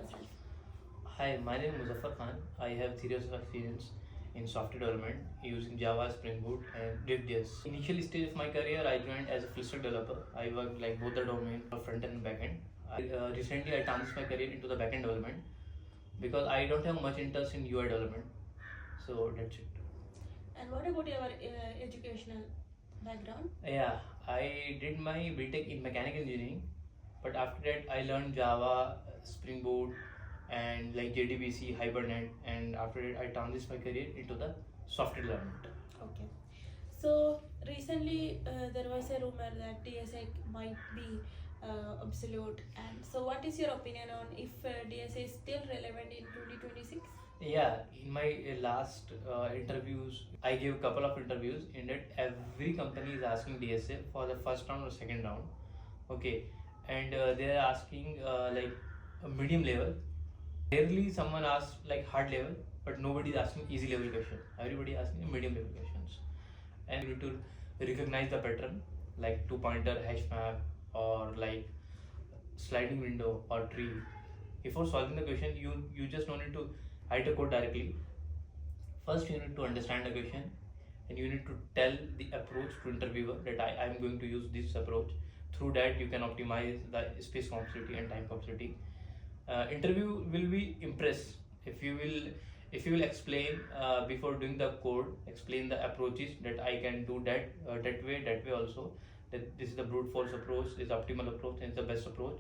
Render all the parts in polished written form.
yourself. Hi, my name is Muzaffar Khan. I have 3 years of experience in software development using Java, Spring Boot, and React.js. Initial stage of my career, I joined as a full stack developer. I worked like both the domain of front end and back end. Recently, I transitioned my career into the backend development because I don't have much interest in UI development. So that's it. And what about your educational background? Yeah, I did my BTech in mechanical engineering, but after that I learned Java, Spring Boot, and like JDBC, Hibernate, and after that I transitioned my career into the software development. Okay. So recently there was a rumor that DSA might be obsolete. And so, what is your opinion on if DSA is still relevant in 2026? Yeah, in my last interviews, I gave a couple of interviews. In that, every company is asking DSA for the first round or second round. Okay, and they are asking like a medium level. Rarely someone asks like hard level, but nobody is asking easy level question. Everybody asking medium level questions, and you need to recognize the pattern like two pointer hash map or like sliding window or tree. Before solving the question, you just don't need to write a code directly. First, you need to understand the question, and you need to tell the approach to interviewer that I am going to use this approach. Through that, you can optimize the space complexity and time complexity. Interview will be impressed if you will explain before doing the code, explain the approaches that I can do that way also, that this is the brute force approach, this is the optimal approach, and it's the best approach.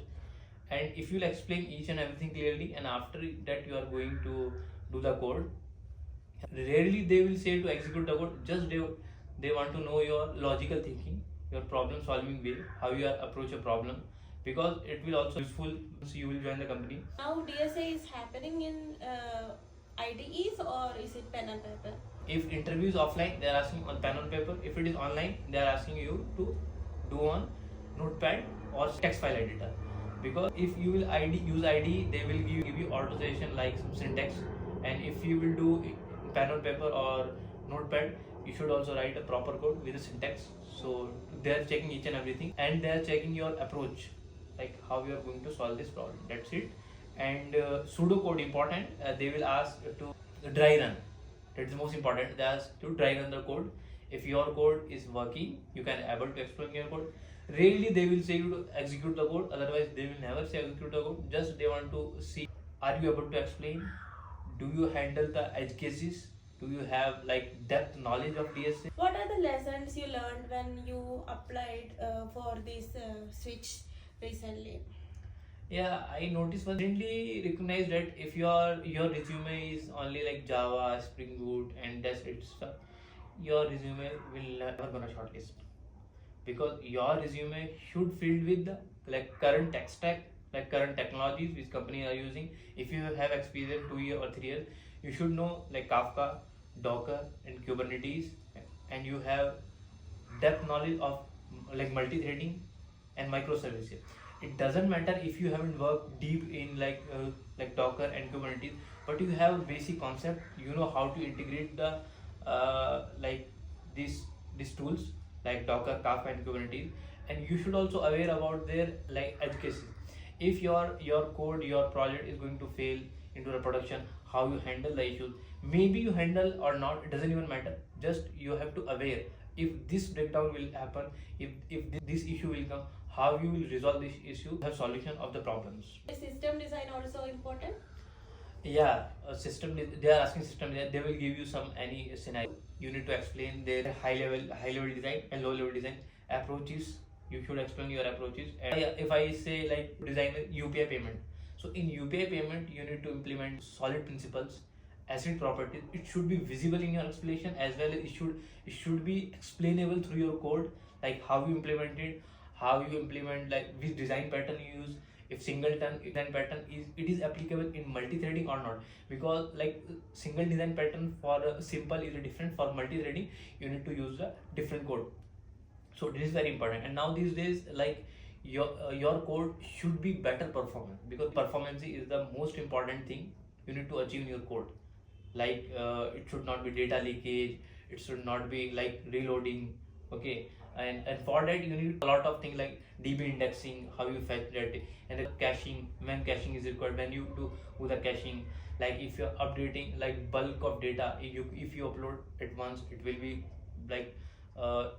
And if you'll explain each and everything clearly, and after that you are going to do the code, rarely they will say to execute the code. Just they want to know your logical thinking, your problem solving way, how you approach a problem, because it will also useful once you will join the company. Now DSA is happening in IDEs, or is it pen and paper? If interview is offline, they are asking on pen on paper. If it is online, they are asking you to do on notepad or text file editor. Because if you will use IDE, they will give you authorization like some syntax. And if you will do pen on paper or notepad, you should also write a proper code with a syntax. So they are checking each and everything, and they are checking your approach, like how you are going to solve this problem. That's it. And pseudocode important. They will ask to dry run. That's the most important. They ask to dry run the code. If your code is working, you can able to explain your code. Rarely they will say you to execute the code. Otherwise, they will never say execute the code. Just they want to see, are you able to explain? Do you handle the edge cases? Do you have like depth knowledge of DSA? What are the lessons you learned when you applied for this switch recently? Yeah, I noticed one recently recognized that if your resume is only like Java, Spring Boot, and that's it stuff, your resume will never gonna shortlist, because your resume should filled with the like current tech stack, like current technologies which company are using. If you have experience 2 year or 3 years, you should know like Kafka, Docker, and Kubernetes, and you have depth knowledge of like multi-threading and microservices. It doesn't matter if you haven't worked deep in like Docker and Kubernetes, but you have basic concept. You know how to integrate the like these tools like Docker, Kafka, and Kubernetes, and you should also aware about their like edge cases. If your code, your project is going to fail into the production, how you handle the issues. Maybe you handle or not, it doesn't even matter. Just you have to aware if this breakdown will happen, if this issue will come, how you will resolve this issue, have solution of the problems. Is system design also important? Yeah, they are asking system design. They will give you some any scenario. You need to explain their high level design and low level design approaches. You should explain your approaches. And if I say like design UPI payment, so in UPI payment you need to implement solid principles, asset properties. It should be visible in your explanation, as well as it should be explainable through your code, like how you implement it, how you implement, like which design pattern you use, if singleton design pattern is applicable in multi-threading or not. Because like single design pattern for simple is different, for multi-threading you need to use a different code. So this is very important. And now these days, like your code should be better performance, because performance is the most important thing you need to achieve in your code. Like it should not be data leakage, it should not be like reloading. Okay, and for that you need a lot of things like DB indexing, how you fetch data, and the caching, when caching is required, when you do the caching. Like if you're updating like bulk of data, if you upload at once, it will be like uh,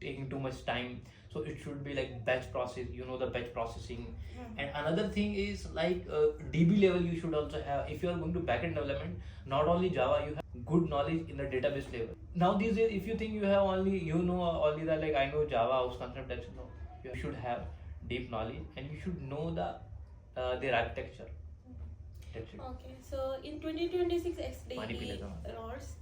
taking too much time. So it should be like batch process, the batch processing. And another thing is like DB level you should also have. If you are going to backend development, not only Java, you have good knowledge in the database level. Now these days, if you think you have only only the like I know Java house concept, that's no. You should have deep knowledge and you should know their architecture. That's it. Okay, so in 2026 Pani SDE pile tha. roles,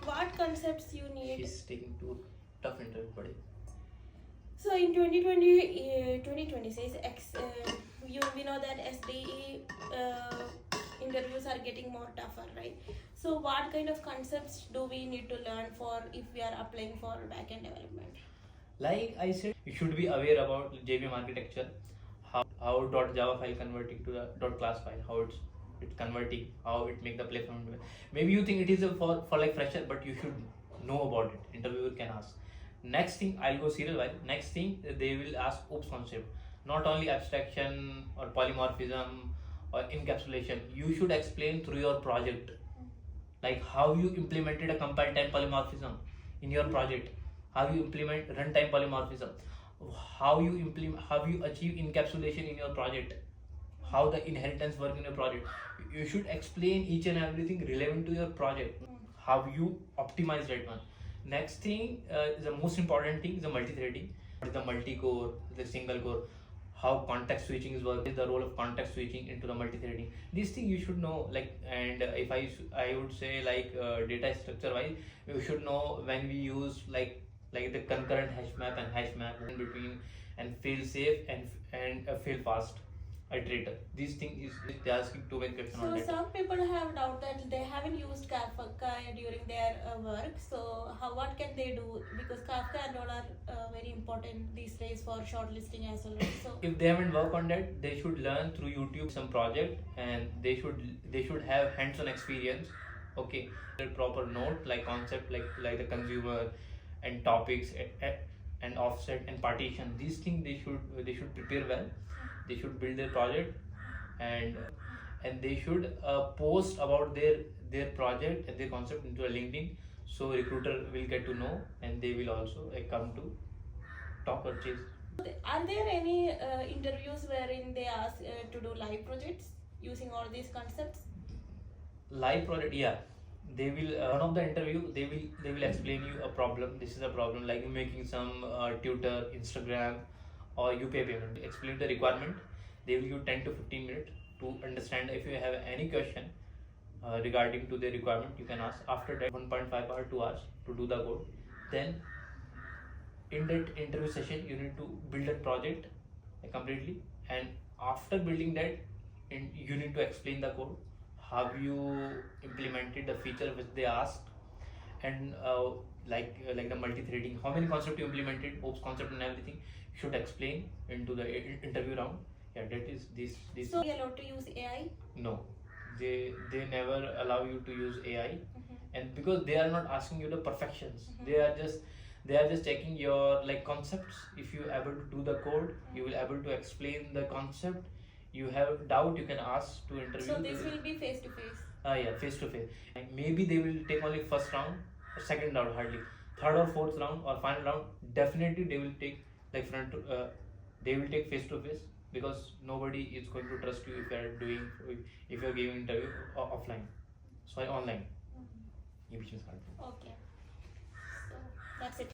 what concepts you need? She's taking too tough interview, buddy. So in 2020, 2026, we know that SDE interviews are getting more tougher, right? So what kind of concepts do we need to learn for if we are applying for backend development? Like I said, you should be aware about JVM architecture, how .java file converting to the .class file, how it's converting, how it make the platform. Maybe you think it is for like fresher, but you should know about it. Interviewer can ask. Next thing, I'll go serial wise. Next thing, they will ask OOPS concept, not only abstraction or polymorphism or encapsulation. You should explain through your project, like how you implemented a compile time polymorphism in your project, how you implement runtime polymorphism, how you achieve encapsulation in your project, how the inheritance work in your project. You should explain each and everything relevant to your project, how you optimize that one. Next thing is the most important thing is the multi-threading. What is the multi-core, the single core, how context switching is working, the role of context switching into the multi-threading. These things you should know. Like, and if I would say like data structure wise, you should know when we use like the concurrent hash map and hash map in between, and fail safe and fail fast iterator. These things is they asking too many questions on So that. some people have doubt that they haven't used Kafka during their work. So what can they do? Because Kafka and all are very important these days for shortlisting as well. Right? So If they haven't worked on that, they should learn through YouTube some project, and they should have hands-on experience. Okay, a proper note like concept like the consumer and topics and offset and partition. These things they should prepare well. They should build their project, and they should post about their project and their concept into a LinkedIn, so recruiter will get to know, and they will also come to talk or chase. are there any interviews wherein they ask to do live projects using all these concepts? Live project, yeah. They will one of the interview they will explain you a problem. This is a problem, like you're making some tutor Instagram or UPI payment. Explain the requirement. They will give 10 to 15 minutes to understand. If you have any question regarding to the requirement, you can ask. After that, 1.5 hour 2 hours to do the code. Then in that interview session, you need to build a project completely, and after building that, you need to explain the code, how you implemented the feature which they asked, and like the multi-threading, how many concepts you implemented, OOPS concept and everything. You should explain into the interview round. Yeah, that is this. So are you allowed to use AI? No, they never allow you to use AI, and because they are not asking you the perfections, they are just checking your like concepts. If you able to do the code, you will able to explain the concept. You have doubt, you can ask to interview. So this will be face to face. Yeah, face to face. Maybe they will take only first round or second round, hardly third or fourth round or final round. Definitely they will take like they will take face to face, because nobody is going to trust you if you are giving interview offline. Sorry, online. ये बीच में Okay. So that's it.